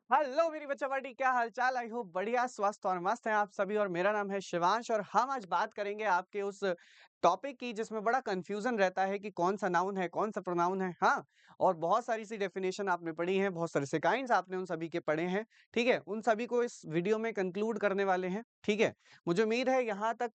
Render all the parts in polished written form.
Hello मेरी बच्चा party, क्या हाल चाल। आई होप बढ़िया, स्वस्थ और मस्त हैं आप सभी। और मेरा नाम है शिवांश और हम आज बात करेंगे आपके उस टॉपिक की जिसमें बड़ा कंफ्यूजन रहता है कि कौन सा नाउन है कौन सा प्रोनाउन है। हाँ, और बहुत सारी सी डेफिनेशन आपने पढ़ी है, बहुत सारे से काइंड्स आपने उन सभी के पढ़े हैं। ठीक है, उन सभी को इस वीडियो में कंक्लूड करने वाले हैं। ठीक है, मुझे उम्मीद है यहाँ तक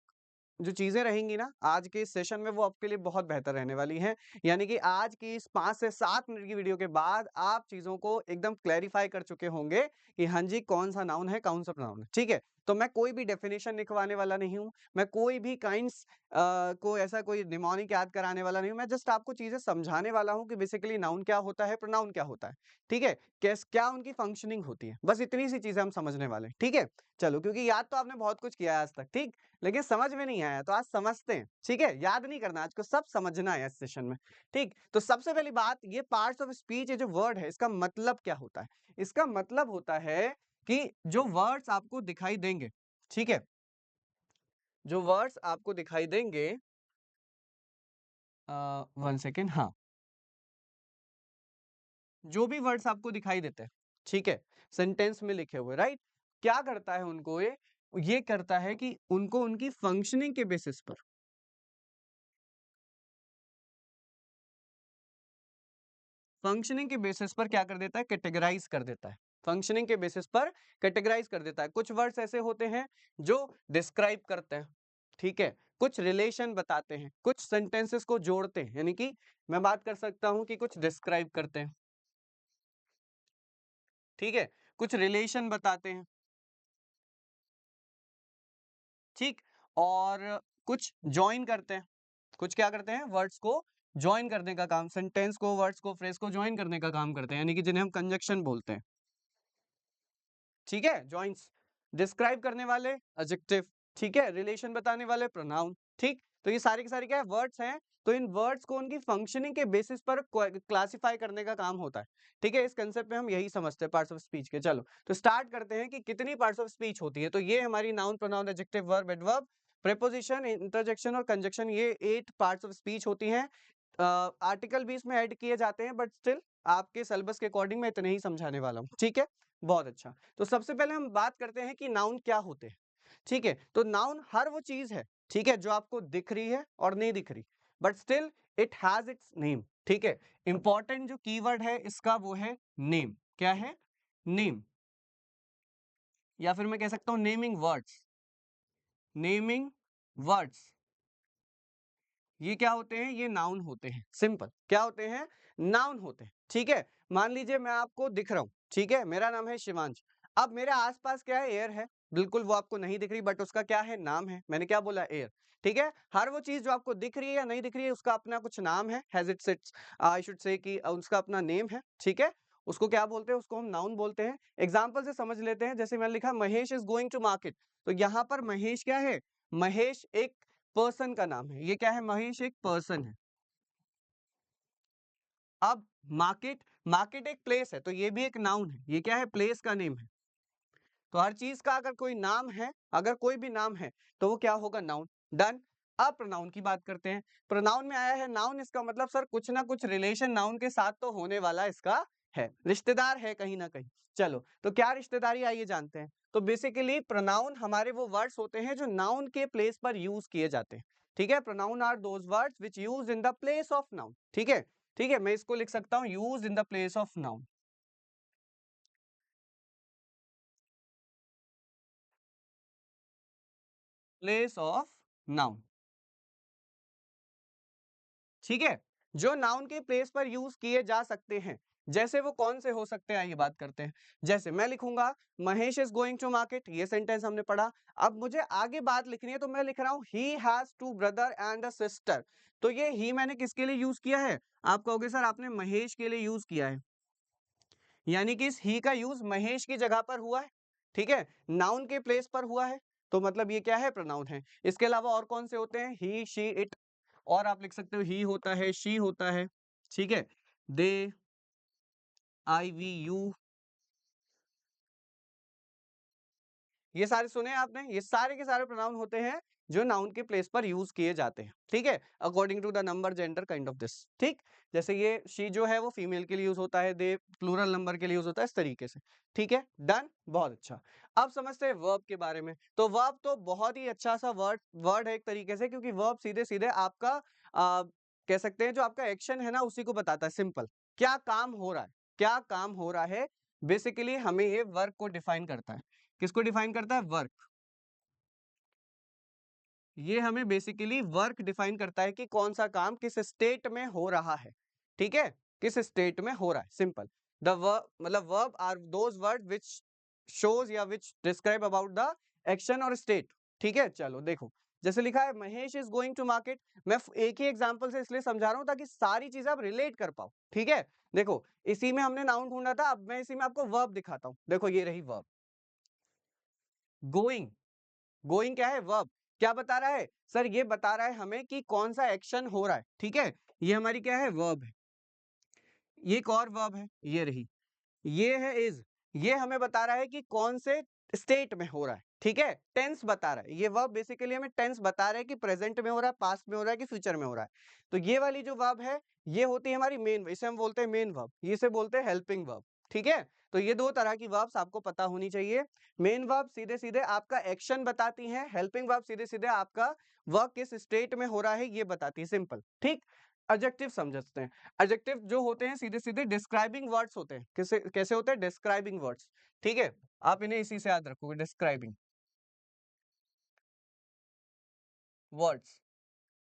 जो चीजें रहेंगी ना आज के इस सेशन में वो आपके लिए बहुत बेहतर रहने वाली हैं। यानी कि आज की इस 5 से 7 मिनट की वीडियो के बाद आप चीजों को एकदम क्लैरिफाई कर चुके होंगे कि हाँ जी कौन सा नाउन है कौन सा प्रोनाउन है। ठीक है, तो मैं कोई भी डेफिनेशन लिखवाने वाला नहीं हूँ, मैं कोई भी काइंड्स को ऐसा कोई निमोनिक याद कराने वाला नहीं हूँ। मैं जस्ट आपको चीजें समझाने वाला हूँ कि बेसिकली नाउन क्या होता है, प्रोनाउन क्या होता है। ठीक है, क्या उनकी फंक्शनिंग होती है, बस इतनी सी चीजें हम समझने वाले हैं। ठीक है, चलो, क्योंकि याद तो आपने बहुत कुछ किया है आज तक, ठीक, लेकिन समझ में नहीं आया तो आज समझते हैं। ठीक है, याद नहीं करना, आज को सब समझना है इस सेशन में। ठीक, तो सबसे पहली बात, ये पार्ट्स ऑफ स्पीच, ये जो वर्ड है इसका मतलब क्या होता है। इसका मतलब होता है कि जो वर्ड्स आपको दिखाई देंगे, ठीक है, जो वर्ड्स आपको दिखाई देंगे, 1 सेकेंड, हाँ, जो भी वर्ड्स आपको दिखाई देते हैं, ठीक है, सेंटेंस में लिखे हुए, राइट, क्या करता है उनको, ये करता है कि उनको उनकी फंक्शनिंग के बेसिस पर, फंक्शनिंग के बेसिस पर क्या कर देता है, कैटेगराइज कर देता है। फंक्शनिंग के बेसिस पर कैटेगराइज कर देता है। कुछ वर्ड्स ऐसे होते हैं जो डिस्क्राइब करते हैं, ठीक है, कुछ रिलेशन बताते हैं, कुछ सेंटेंसेस को जोड़ते हैं। यानी कि मैं बात कर सकता हूं कि कुछ डिस्क्राइब करते हैं, ठीक है, कुछ रिलेशन बताते हैं, ठीक, और कुछ ज्वाइन करते हैं। कुछ क्या करते हैं, वर्ड्स को ज्वाइन करने का काम, सेंटेंस को, वर्ड्स को, फ्रेज को ज्वाइन करने का काम करते हैं, यानी कि जिन्हें हम कंजक्शन बोलते हैं। ठीक है, जॉइंट्स, डिस्क्राइब करने वाले एडजेक्टिव, ठीक है, रिलेशन बताने वाले प्रोनाउन। ठीक, तो ये सारे के सारे क्या है, वर्ड्स हैं। तो इन वर्ड्स को उनकी फंक्शनिंग के बेसिस पर क्लासिफाई करने का काम होता है। ठीक है, इस कंसेप्ट में हम यही समझते हैं पार्ट्स ऑफ स्पीच के। चलो तो स्टार्ट करते हैं कि कितनी पार्ट्स ऑफ स्पीच होती है। तो ये हमारी noun, pronoun, adjective, verb, adverb, preposition, interjection और कंजक्शन, ये 8 पार्ट्स ऑफ स्पीच होती हैं। आर्टिकल भी इसमें ऐड किए जाते हैं, बट स्टिल आपके सिलेबस के अकॉर्डिंग मैं इतने ही समझाने वाला हूँ। ठीक है, बहुत अच्छा। तो सबसे पहले हम बात करते हैं कि नाउन क्या होते हैं। ठीक है, तो नाउन हर वो चीज है, ठीक है, जो आपको दिख रही है और नहीं दिख रही, but still it has its name. ठीक है, इंपॉर्टेंट जो कीवर्ड है इसका वो है नेम। क्या है, नेम, या फिर मैं कह सकता हूं नेमिंग वर्ड्स। नेमिंग वर्ड्स ये क्या होते हैं, ये नाउन होते हैं। सिंपल, क्या होते हैं, नाउन होते हैं। ठीक है, मान लीजिए मैं आपको दिख रहा हूं, ठीक है, मेरा नाम है शिवांश। अब मेरे आसपास क्या है, एयर है, बिल्कुल वो आपको नहीं दिख रही, बट उसका क्या है, नाम है। मैंने क्या बोला, एयर। ठीक है, हर वो चीज जो आपको दिख रही है या नहीं दिख रही है उसका अपना कुछ नाम है, has its it's, I should say कि उसका अपना नेम है। ठीक है, उसको क्या बोलते हैं, उसको हम नाउन बोलते हैं। एग्जाम्पल से समझ लेते हैं, जैसे मैंने लिखा Mahesh is going to market, तो यहाँ पर महेश क्या है, महेश एक पर्सन का नाम है। ये क्या है, महेश एक पर्सन है। अब मार्केट, मार्केट एक प्लेस है, तो ये भी एक नाउन है। ये क्या है, प्लेस का नेम है। तो हर चीज का अगर कोई नाम है, अगर कोई भी नाम है तो वो क्या होगा, नाउन। डन। अब प्रोनाउन की बात करते हैं। प्रोनाउन में आया है नाउन, इसका मतलब सर कुछ ना कुछ रिलेशन नाउन के साथ तो होने वाला इसका है, रिश्तेदार है कहीं ना कहीं। चलो तो क्या रिश्तेदारी, आइए जानते हैं। तो बेसिकली प्रोनाउन हमारे वो वर्ड्स होते हैं जो नाउन के प्लेस पर यूज किए जाते हैं। ठीक है, pronoun are those words which use in the place of noun. ठीक है, ठीक है, मैं इसको लिख सकता हूं, use in the place of noun, place of noun. ठीक है, जो नाउन के प्लेस पर यूज किए जा सकते हैं, जैसे वो कौन से हो सकते हैं, आइए बात करते हैं। जैसे मैं लिखूंगा Mahesh is going to market, ये सेंटेंस हमने पढ़ा। अब मुझे आगे बात लिखनी है, तो मैं लिख रहा हूं he has two brother and a sister. तो ये ही मैंने किसके लिए यूज किया है, आप कहोगे सर आपने महेश के लिए यूज किया है, यानी कि इस ही का यूज महेश की जगह पर हुआ है। ठीक है, नाउन के प्लेस पर हुआ है, तो मतलब ये क्या है, प्रोनाउन है। इसके अलावा और कौन से होते हैं, ही, शी, इट, और आप लिख सकते हो ही होता है, शी होता है, ठीक है, दे, आई, वी, यू, ये सारे सुने आपने, ये सारे के सारे प्रोनाउन होते हैं जो नाउन के प्लेस पर यूज किए जाते हैं, ठीक है, according to the number gender kind of this, ठीक। जैसे ये शी जो है वो फीमेल के लिए यूज होता है, दे प्लूरल नंबर के लिए यूज होता है, इस तरीके से, ठीक है, डन, बहुत अच्छा। अब समझते हैं वर्ब के बारे में। तो वर्ब तो बहुत ही अच्छा सा वर्ड है एक तरीके से, क्योंकि वर्ब सीधे सीधे आपका कह सकते हैं जो आपका एक्शन है ना उसी को बताता है, सिंपल, क्या काम हो रहा है, क्या काम हो रहा है, बेसिकली हमें ये वर्क को डिफाइन करता है। किसको डिफाइन करता है? वर्क। ये हमें बेसिकली वर्क डिफाइन करता है कि कौन सा काम किस स्टेट में हो रहा है, ठीक है, किस स्टेट में हो रहा है, सिंपल। द वर्ब मतलब verb are those word which shows या which describe about the action और स्टेट, ठीक है। चलो देखो, जैसे लिखा है Mahesh is going to market, मैं एक ही एग्जांपल से इसलिए समझा रहा हूं ताकि सारी चीजें आप रिलेट कर पाओ, ठीक है। देखो, इसी में हमने नाउन ढूंढा था, अब मैं इसी में आपको वर्ब दिखाता हूं। देखो ये रही वर्ब, गोइंग। गोइंग क्या है? वर्ब। क्या बता रहा है सर? ये बता रहा है हमें कि कौन सा एक्शन हो रहा है, ठीक है, ये हमारी क्या है? वर्ब है। ये एक और वर्ब है, ये रही, ये है इज, ये हमें बता रहा है कि कौन से स्टेट में हो रहा है, ठीक है, टेंस बता रहा है। ये वर्ब बेसिकली हमें टेंस बता रहा है कि प्रेजेंट में हो रहा है, पास्ट में हो रहा है, कि फ्यूचर में हो रहा है। तो ये वाली जो वर्ब है ये होती है हमारी मेन, इसे हम बोलते हैं मेन वर्ब, इसे बोलते हैं हेल्पिंग वर्ब, ठीक है। तो ये दो तरह की वर्ब्स आपको पता होनी चाहिए। मेन वर्ब सीधे सीधे आपका एक्शन बताती है, हेल्पिंग वर्ब सीधे सीधे आपका वर्क किस स्टेट में हो रहा है ये बताती है, सिंपल, ठीक। एडजेक्टिव समझते हैं। एडजेक्टिव जो होते हैं सीधे सीधे डिस्क्राइबिंग वर्ड्स होते हैं। कैसे कैसे होते हैं? डिस्क्राइबिंग वर्ड्स, ठीक है, आप इन्हें इसी से याद रखोगे, डिस्क्राइबिंग वर्ड्स,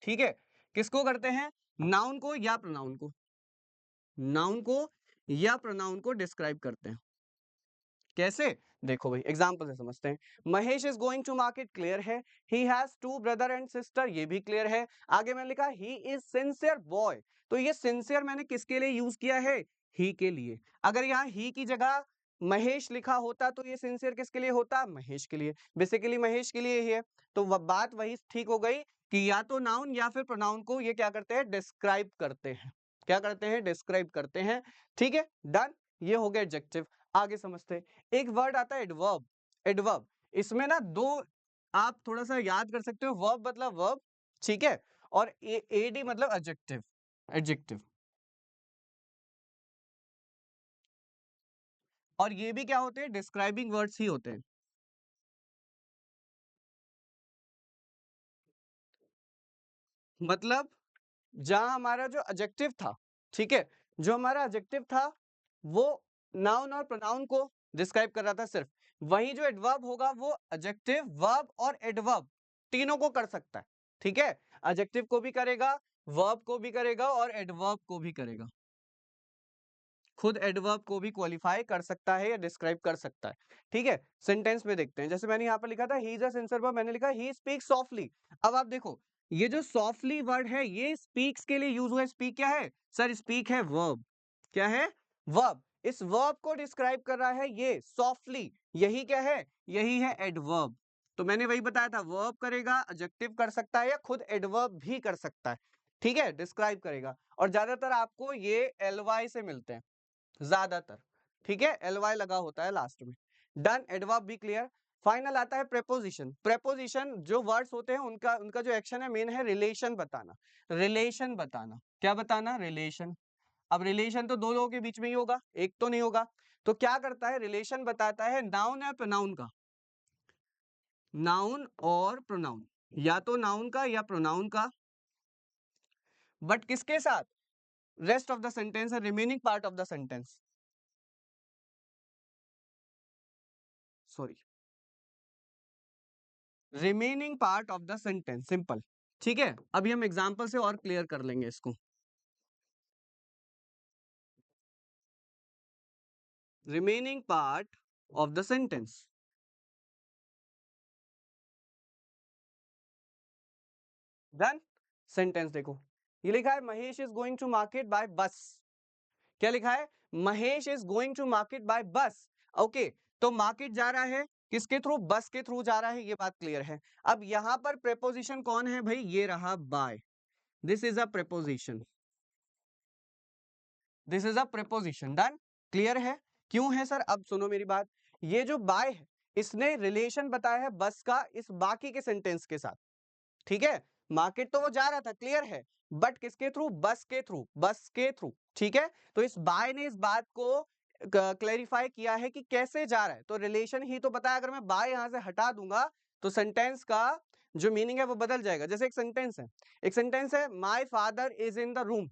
ठीक है। किसको करते हैं? नाउन को या प्रोनाउन को, नाउन को या प्रोनाउन को डिस्क्राइब करते हैं। कैसे? देखो भाई एग्जांपल से समझते हैं। Mahesh is going to market, clear है। He has two brother and sister, ये भी क्लियर है। आगे मैंने लिखा ही इज सिंसियर बॉय, तो ये सिंसियर मैंने किसके लिए यूज किया है? ही के लिए। अगर यहाँ ही की जगह महेश लिखा होता तो ये सिंसियर किसके लिए होता? महेश के लिए, बेसिकली महेश के लिए ही है। तो बात वही ठीक हो गई कि या तो नाउन या फिर प्रोनाउन को ये क्या करते हैं? डिस्क्राइब करते हैं। क्या करते हैं? डिस्क्राइब करते हैं, ठीक है, डन। ये हो गया एडजेक्टिव। आगे समझते हैं, एक वर्ड आता है एडवर्ब। एडवर्ब, इसमें ना दो आप थोड़ा सा याद कर सकते हो, वर्ब मतलब वर्ब, ठीक है, और एडी मतलब एडजेक्टिव, एडजेक्टिव। और ये भी क्या होते हैं? डिस्क्राइबिंग वर्ड्स ही होते हैं। मतलब जहां हमारा जो एडजेक्टिव था, ठीक है, जो हमारा एडजेक्टिव था वो नाउन और प्रोनाउन को डिस्क्राइब कर रहा था सिर्फ, वही जो एडवर्ब होगा वो एडजेक्टिव, वर्ब और एडवर्ब तीनों को कर सकता है, ठीक है। एडजेक्टिव को भी करेगा, वर्ब को भी करेगा और एडवर्ब को भी करेगा। खुद एडवर्ब को भी क्वालिफाई कर सकता है या डिस्क्राइब कर सकता है, ठीक है। सेंटेंस में देखते हैं, जैसे मैंने यहाँ पर लिखा था he is a sincere boy, मैंने लिखा ही स्पीक्स सॉफ्टली। अब आप देखो, ये जो सॉफ्टली वर्ड है ये स्पीक्स के लिए यूज हुआ है। स्पीक क्या है सर? स्पीक है वर्ब। क्या है? वर्ब। इस वर्ब को डिस्क्राइब कर रहा है ये सॉफ्टली, यही क्या है? यही है एडवर्ब। तो मैंने वही बताया था, वर्ब करेगा, एडजेक्टिव कर सकता है या खुद एडवर्ब भी कर सकता है, ठीक है, डिस्क्राइब करेगा। और ज्यादातर आपको ये एलवाई से मिलते हैं, ज्यादातर, ठीक है, एल वाई लगा होता है लास्ट में। डन, एडवर्ब भी क्लियर। फाइनल आता है प्रेपोजिशन। प्रेपोजिशन जो वर्ड्स होते हैं उनका उनका जो एक्शन है मेन है रिलेशन बताना। रिलेशन बताना, क्या बताना? रिलेशन। अब रिलेशन तो दो लोगों के बीच में ही होगा, एक तो नहीं होगा। तो क्या करता है? रिलेशन बताता है नाउन या प्रोनाउन का, नाउन और प्रोनाउन, या तो नाउन का या प्रोनाउन का, बट किसके साथ? Rest of the sentence, remaining part of the sentence, sorry, remaining part of the sentence, simple, ठीक है। अभी हम एग्जांपल से और क्लियर कर लेंगे इसको। Remaining part of the sentence, done. Sentence देखो, ये लिखा है Mahesh is going to market by bus. क्या लिखा है? Mahesh is going to market by bus. Okay, तो मार्केट जा रहा है किसके थ्रू? बस के थ्रू जा रहा है, ये बात क्लियर है। अब यहां पर प्रेपोजिशन कौन है भाई? ये रहा by, this is a preposition, this is a preposition, done, clear है। क्यों है सर? अब सुनो मेरी बात, ये जो बाय है इसने रिलेशन बताया है बस का इस बाकी के सेंटेंस के साथ, ठीक है, मार्केट तो वो जा रहा था, क्लियर है, बट किसके थ्रू? बस के थ्रू, बस के थ्रू, ठीक है। तो इस बाय ने इस बात को क्लैरिफाई किया है कि कैसे जा रहा है, तो रिलेशन ही तो पता है। अगर मैं बाय यहां से हटा दूंगा तो सेंटेंस का जो मीनिंग है वो बदल जाएगा। जैसे एक सेंटेंस है my father is in the room,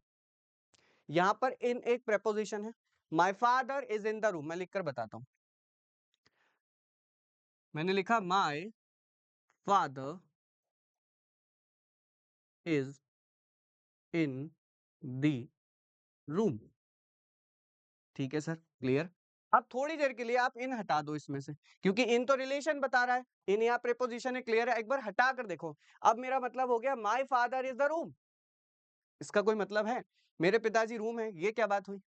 यहां पर इन एक प्रेपोजिशन है, my father is in the room, मैं लिखकर बताता हूं। मैंने लिखा my father is in the room, ठीक है सर, क्लियर। अब थोड़ी देर के लिए आप इन हटा दो इसमें से, क्योंकि इन तो रिलेशन बता रहा है, इन यहाँ प्रेपोजिशन है, क्लियर है। एक बार हटा कर देखो, अब मेरा मतलब हो गया my father is the room. इसका कोई मतलब है? मेरे पिताजी रूम है, ये क्या बात हुई?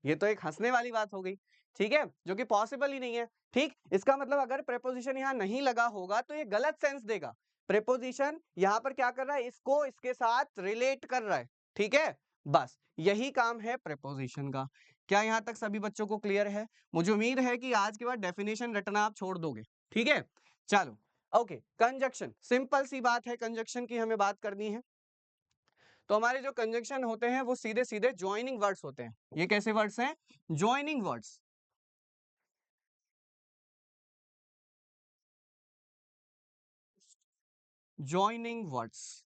ये तो एक हंसने वाली बात हो गई, ठीक है, जो कि पॉसिबल ही नहीं है। ठीक, इसका मतलब अगर प्रेपोजिशन यहाँ नहीं लगा होगा तो ये गलत सेंस देगा। प्रेपोजिशन यहाँ पर क्या कर रहा है? इसको इसके साथ रिलेट कर रहा है, ठीक है, बस यही काम है प्रेपोजिशन का। क्या यहाँ तक सभी बच्चों को क्लियर है? मुझे उम्मीद है कि आज के बाद डेफिनेशन रटना आप छोड़ दोगे, ठीक है। चलो, ओके, कंजक्शन, सिंपल सी बात है, कंजक्शन की हमें बात करनी है। तो हमारे जो कंजंक्शन होते हैं वो सीधे सीधे ज्वाइनिंग वर्ड्स होते हैं। ये कैसे वर्ड्स हैं? Joining words. ज्वाइनिंग वर्ड्स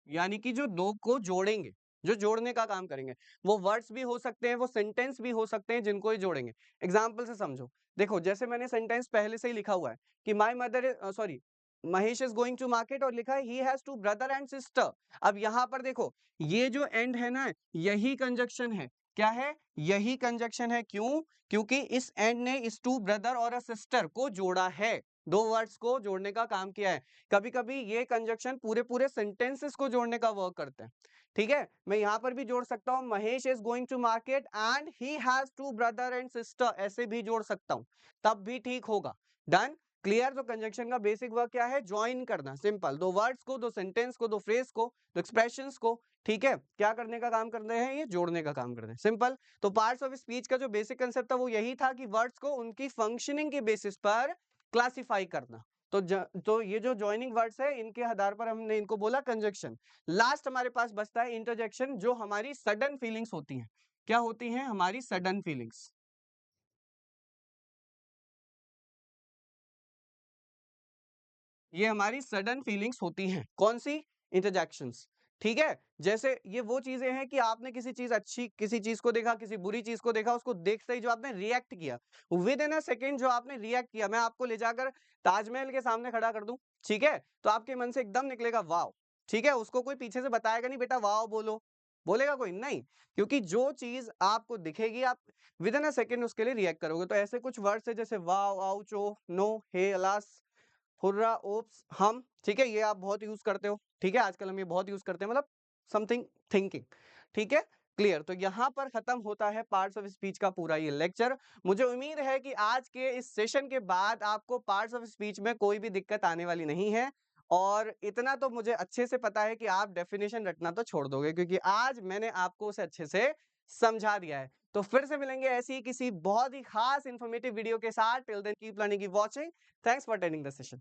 यानी कि जो दो को जोड़ेंगे, जो जोड़ने का काम करेंगे। वो वर्ड्स भी हो सकते हैं, वो सेंटेंस भी हो सकते हैं जिनको ये जोड़ेंगे। एग्जाम्पल से समझो, देखो जैसे मैंने सेंटेंस पहले से ही लिखा हुआ है कि my mother, sorry, Mahesh is going to market, और लिखा है he has two brother and sister. अब यहाँ पर देखो, ये जो एंड है ना, यही कंजक्शन है। क्या है? यही कंजक्शन है। क्यों? क्योंकि इस एंड ने इस टू ब्रदर और अ सिस्टर को जोड़ा है, दो वर्ड्स को जोड़ने का काम किया है। कभी कभी ये कंजक्शन पूरे पूरे सेंटेंसेस को जोड़ने का वर्क करते हैं, ठीक है। मैं यहां पर भी जोड़ सकता हूं, Mahesh is going to market and he has two brother and sister, ऐसे भी जोड़ सकता हूं, तब भी ठीक होगा। Done, clear. तो कंजक्शन का बेसिक वर्क क्या है? ज्वाइन करना, सिंपल, दो वर्ड्स को, दो सेंटेंस को, दो फ्रेज को, दो एक्सप्रेशंस को, ठीक है, क्या करने का काम करते हैं? ये जोड़ने का काम करते हैं, सिंपल। तो पार्ट्स ऑफ स्पीच का जो बेसिक कंसेप्ट था वो यही था कि वर्ड्स को उनकी फंक्शनिंग के बेसिस पर क्लासिफाई करना। तो ये जो ज्वाइनिंग वर्ड्स है इनके आधार पर हमने इनको बोला कंजक्शन। लास्ट हमारे पास बचता है इंटरजेक्शन, जो हमारी सडन फीलिंग्स होती हैं। क्या होती हैं? हमारी सडन फीलिंग्स। ये हमारी सडन फीलिंग्स होती हैं। कौन सी? इंटरजेक्शंस, ठीक है। जैसे ये वो चीजें हैं कि आपने किसी चीज अच्छी, किसी चीज को देखा, किसी बुरी चीज को देखा, उसको देखते ही जो आपने रिएक्ट किया, विद इन अ सेकेंड जो आपने रिएक्ट किया, मैं आपको ले जाकर ताजमहल के सामने खड़ा कर दूं, ठीक है, तो आपके मन से एकदम निकलेगा वाव, ठीक है। उसको कोई पीछे से बताएगा नहीं बेटा वाव बोलो, बोलेगा कोई नहीं, क्योंकि जो चीज आपको दिखेगी आप विद इन अ सेकेंड उसके लिए रिएक्ट करोगे। तो ऐसे कुछ वर्ड्स है जैसे वाव, आउच, ओ, नो, हे, अलास, हुर्रा, ओप्स, हम, ठीक है, ये आप बहुत यूज करते हो, ठीक है, आजकल हम ये बहुत यूज करते हैं, मतलब समथिंग थिंकिंग, ठीक है, क्लियर। तो यहाँ पर खत्म होता है पार्ट्स ऑफ स्पीच का पूरा ये लेक्चर। मुझे उम्मीद है कि आज के इस सेशन के बाद आपको पार्ट्स ऑफ स्पीच में कोई भी दिक्कत आने वाली नहीं है, और इतना तो मुझे अच्छे से पता है कि आप डेफिनेशन रटना तो छोड़ दोगे, क्योंकि आज मैंने आपको उसे अच्छे से समझा दिया है। तो फिर से मिलेंगे ऐसी ही किसी बहुत ही खास इंफॉर्मेटिव वीडियो के साथ। Till then keep learning, keep watching. Thanks for attending the session.